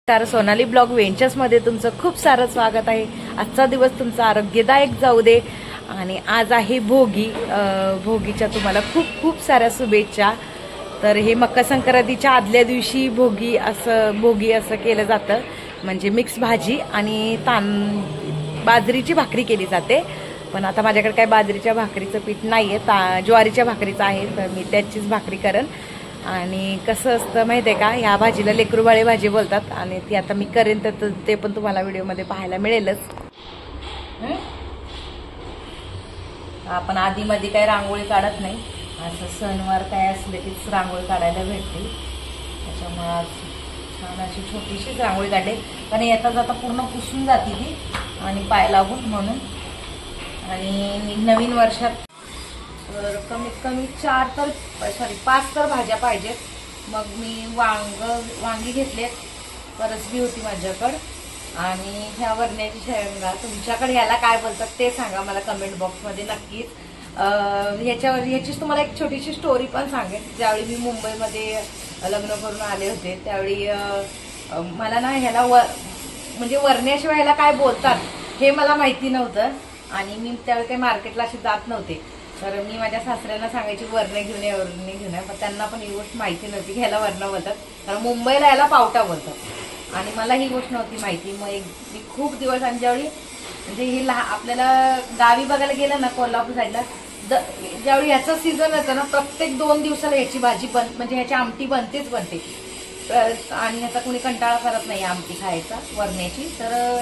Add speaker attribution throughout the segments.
Speaker 1: तर सोनाली ब्लॉग वेंचर्समध्ये तुमचं खूप सारं स्वागत आहे। आजचा दिवस तुमचा आरोग्यदायक जाऊ दे। आणि आज आहे भोगी। भोगीच्या तुम्हाला खूप खूप साऱ्या शुभेच्छा। तर हे मकर संक्रांतीच्या आदल्या दिवशी भोगी असं केलं जातं, म्हणजे मिक्स भाजी आणि बाजरीची भाकरी केली जाते। पण आता माझ्याकडे काय बाजरीच्या भाकरीचं पीठ नाहीये, ज्वारीच्या भाकरीचं आहे, तर मी त्याचीच भाकरी करेन। आणि कसं असतं माहिती आहे का, ह्या भाजीला लेकरूबाळे भाजी बोलतात आणि ती आता मी करेन, तर ते पण तुम्हाला व्हिडिओमध्ये पाहायला मिळेलच। आपण आधीमध्ये काही रांगोळी काढत नाही, असं सणवार काय असले कीच रांगोळी काढायला भेटते। त्याच्यामुळे आज छान अशी छोटीशीच रांगोळी काढली, कारण येता जाता पूर्ण पुसून जाते ती आणि पाय लागून म्हणून। आणि नवीन वर्षात कमीत कमी 5 तर भाज्या पाहिजेत। मग मी वांगी घेतले, परसबी होती माझ्याकडे, आणि ह्या वरण्याची शेंगा, तुमच्याकडे ह्याला काय बोलतात ते सांगा मला कमेंट बॉक्समध्ये नक्कीच। ह्याचीच तुम्हाला एक छोटीशी स्टोरी पण सांगेन। ज्यावेळी मी मुंबईमध्ये लग्न करून आले होते, त्यावेळी मला ना ह्याला म्हणजे वरण्याशिवाय ह्याला काय बोलतात हे मला माहिती नव्हतं, आणि मी त्यावेळी काही मार्केटला अशी जात नव्हते। तर मी माझ्या सासऱ्यांना सांगायची वरणे घेऊन या, वरणे घेऊन या, पण त्यांना पण ही गोष्ट माहिती नव्हती की ह्याला वरणं बोलतात, कारण मुंबईला याला पावटा बोलतात, आणि मला ही गोष्ट नव्हती माहिती। मग मी खूप दिवस, आणि ज्यावेळी म्हणजे हे आपल्याला गावी बघायला गेलं ना कोल्हापूर साईडला, ज्यावेळी ह्याचा सीझन येतं ना, प्रत्येक 2 दिवसाला ह्याची भाजी म्हणजे ह्याची आमटी बनते। आणि ह्याचा कोणी कंटाळा करत नाही आमटी खायचा वरण्याची। तर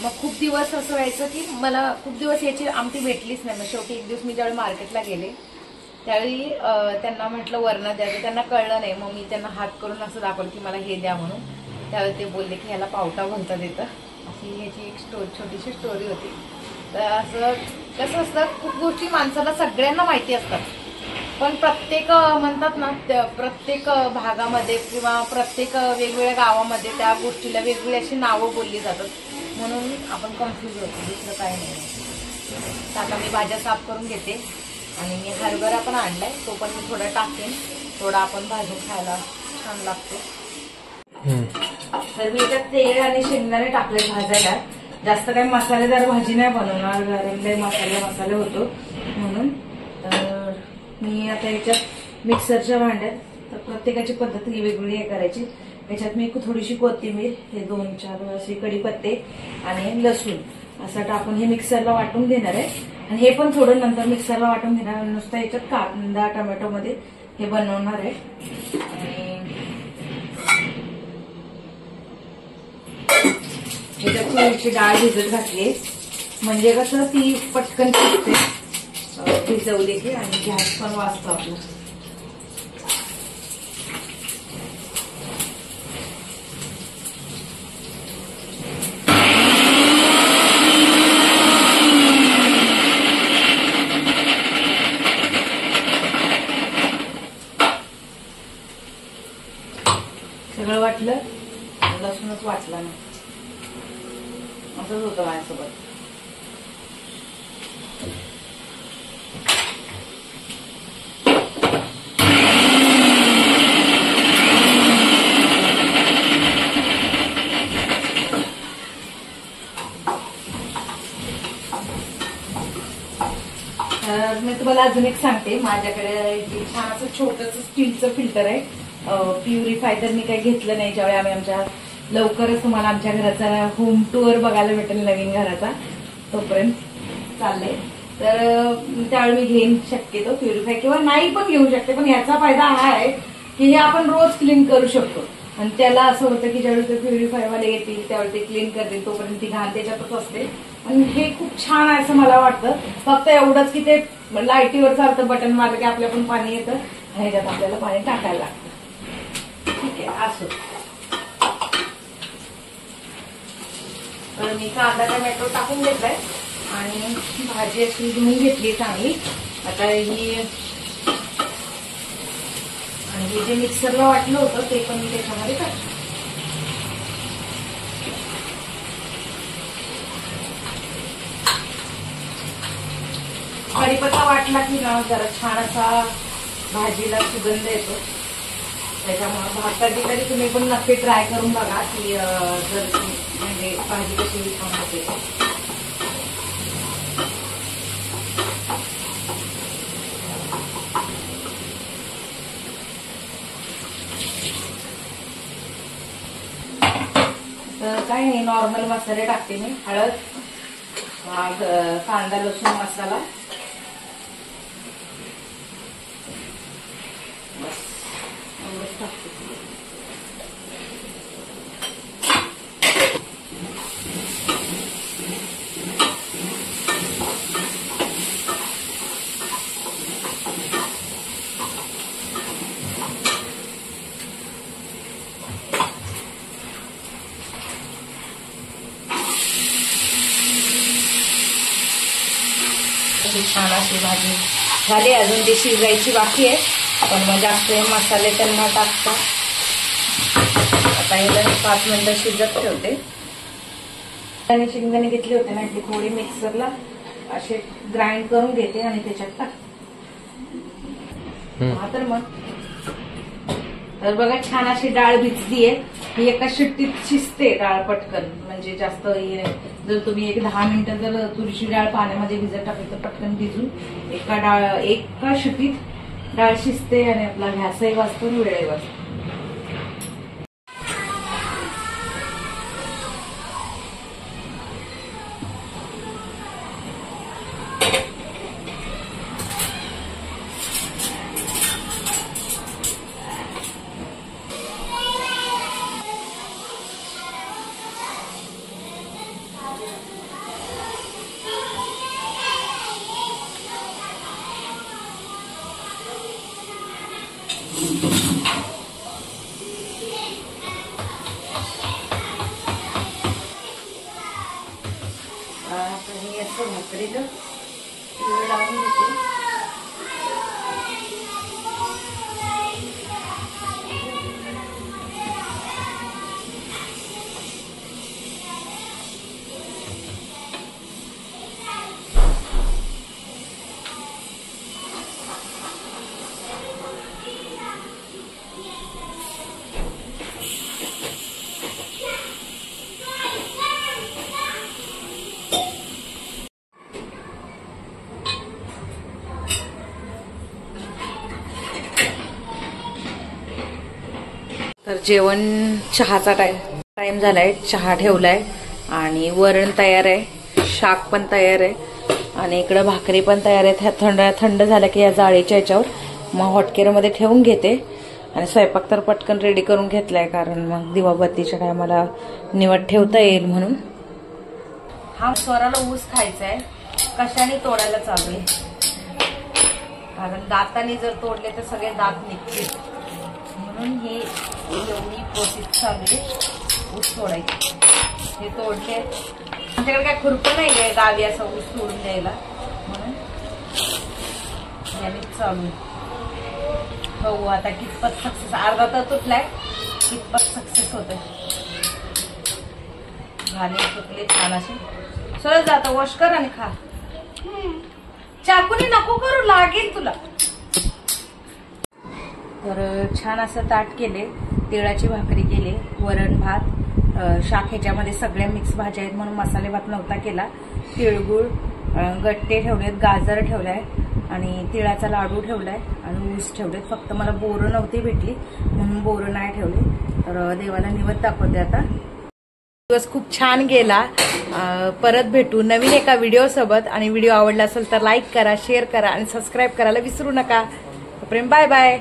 Speaker 1: मग खूप दिवस असं व्हायचं की मला खूप दिवस याची आमटी भेटलीच नाही। मग शेवटी एक दिवस मी ज्यावेळी मार्केटला गेले, त्यावेळी त्यांना म्हटलं वरणं द्यायचं, त्यांना कळलं नाही। मग मी त्यांना हात करून असं दाखवलं की मला हे द्या म्हणून। त्यावेळी ते बोलले की ह्याला पावटा बोलतात येतं। अशी ह्याची एक छोटीशी स्टोरी होती। तर असं कसं असतं, खूप गोष्टी माणसाला सगळ्यांना माहिती असतात, पण प्रत्येक म्हणतात ना, प्रत्येक भागामध्ये किंवा प्रत्येक वेगवेगळ्या गावामध्ये त्या गोष्टीला वेगवेगळी अशी नावं बोलली जातात, म्हणून आपण कन्फ्यूज होतो, दुसरं काही नाही। आता मी भाज्या साफ करून घेते, आणि मी हरभरा पण आणलाय, तो पण मी थोडा टाकेन, थोडा आपण भाजून खायला छान लागतो। तर मी त्यात तेल आणि शेंगदाणे टाकले भाजायला। जास्त काही मसालेदार भाजी नाही बनवणार, गरम मसाले होतो म्हणून। तर मी आता याच्यात मिक्सरच्या भांड्यात, तर प्रत्येकाची पद्धत ही वेगवेगळी आहे करायची। याच्यात मी थोडीशी कोथिंबीर, हे 2-4 असे कढीपत्ते आणि लसूण असं टाकून हे मिक्सरला वाटून घेणार आहे, आणि हे पण थोडं नंतर मिक्सरला वाटून घेणार। नुसतं याच्यात कांदा टोमॅटो मध्ये हे बनवणार आहे। आणि याच्यात तुरीची डाळ भिजत घातली, म्हणजे कसं ती पटकन शिजते भिजवली की, आणि गॅस पण वाचतो आपला। सगळं वाटलं, लसूणच वाटला ना, असंच होतं माझ्यासोबत। मी तुम्हाला अजून एक सांगते, माझ्याकडे छान असं छोटंसं स्टीलचं फिल्टर आहे, प्युरिफाय। तर मी काही घेतलं नाही, ज्यावेळी आम्ही लवकरच तुम्हाला आमच्या घराचा होम टूर बघायला भेटेल, नवीन घराचा, तोपर्यंत चाललंय। तर त्यावेळी मी घेईन शक्यतो प्युरिफाय, किंवा नाही पण घेऊ शकते, पण याचा फायदा हा आहे की हे आपण रोज क्लीन करू शकतो। आणि त्याला असं होतं की ज्यावेळी ते प्युरिफाय वाले येतील त्यावेळी ते क्लीन करतील, तोपर्यंत ती घाण त्याच्यातच असते। आणि हे खूप छान आहे असं मला वाटतं। फक्त एवढंच की ते लाईटीवर चालतं, बटन मारलं की आपल्या पण पाणी येतं, आणि ह्याच्यात आपल्याला पाणी टाकायला लागतं। ठीक आहे, असं। तर मी कांदा टोमॅटो टाकून घेतलाय, आणि भाजी अशी धुवून घेतली चांगली। आता ही, आणि हे जे मिक्सरला वाटलं होतं ते पण मी त्याच्यामध्ये टाकते। कढीपत्ता वाटला की ना जरा छान असा भाजीला सुगंध येतो। त्याच्यामुळे भाकरी तरी तुम्ही पण नक्की ट्राय करून बघा की जर म्हणजे भाजी कशी छान होते. तर काय नाही, नॉर्मल मसाले टाकते मी. हळद, कांदा लसूण मसाला, बस एवढंच टाकते. छान अशी भाजी झाली. अजून ती शिजायची बाकी आहे, पण मग जास्त मसाले त्यांना टाकता. आता हिला 5 मिनिटं शिजत ठेवते. आणि शेंगदाणे घेतले होते ना, ते थोडी मिक्सरला असे ग्राइंड करून घेते आणि त्याच्यात टाकते. तर मग तर बघा छान अशी डाळ भिजतीये. ही एका शिट्टीत शिजते डाळ पटकन, म्हणजे जास्त हे नाही. जर तुम्ही 10 मिनिटं जर तुरीची डाळ पाण्यामध्ये भिजत टाकली तर पटकन भिजून एका शिट्टीत डाळ शिजते आणि आपला गॅसही वाचतो आणि वेळही वाचतो. हे असं भाकरीला तीळ लावून घेते. तर जेवण चहाचा टाइम झालाय. चहा ठेवलाय आणि वरण तयार आहे, शाक पण तयार आहे आणि इकडे भाकरी पण तयार आहे. थंड झाल्या की या जाळीच्या याच्यावर मग हॉटकेअरमध्ये ठेवून घेते. आणि स्वयंपाक तर पटकन रेडी करून घेतलाय, कारण मग दिवाबत्तीच्या टायमाला निवड ठेवता येईल म्हणून. हा स्वराला ऊस खायचा आहे. कशाने तोडायला चालू आहे, कारण दाताने जर तोडले तर सगळे दात निघतील, म्हणून हे एवढी प्रोसेस चालू आहे ऊस तोडायची. हे तोडले. आमच्याकडे काय खुरपं नाही आहे गावी असं ऊस तोडून द्यायला, म्हणून याने चालू आहे. हो आता कितपत सक्सेस, अर्धा तर तुटलाय, कितपत सक्सेस होत आहे. घाणे तुटले छान असे. सरळ जाता वॉश कर आणि खा. चाकूने नको करू, लागेल तुला. तर छान असं ताट केले, तिळाची भाकरी केली, वरण भात, शाक. ह्याच्यामध्ये सगळ्या मिक्स भाज्या आहेत म्हणून मसाले भात नव्हता केला. तिळगुळ, गट्टे ठेवलेत, गाजर ठेवलाय आणि तिळाचा लाडू ठेवलाय आणि ऊस ठेवलेत. फक्त मला बोरं नव्हती भेटली म्हणून बोरं नाही ठेवले. तर देवाला निवद दाखवते आता. दिवस खूप छान गेला. परत भेटू नवीन एका व्हिडिओ सोबत. आणि व्हिडिओ आवडला असेल तर लाईक करा, शेअर करा आणि सबस्क्राईब करायला विसरू नका. प्रेम, बाय बाय.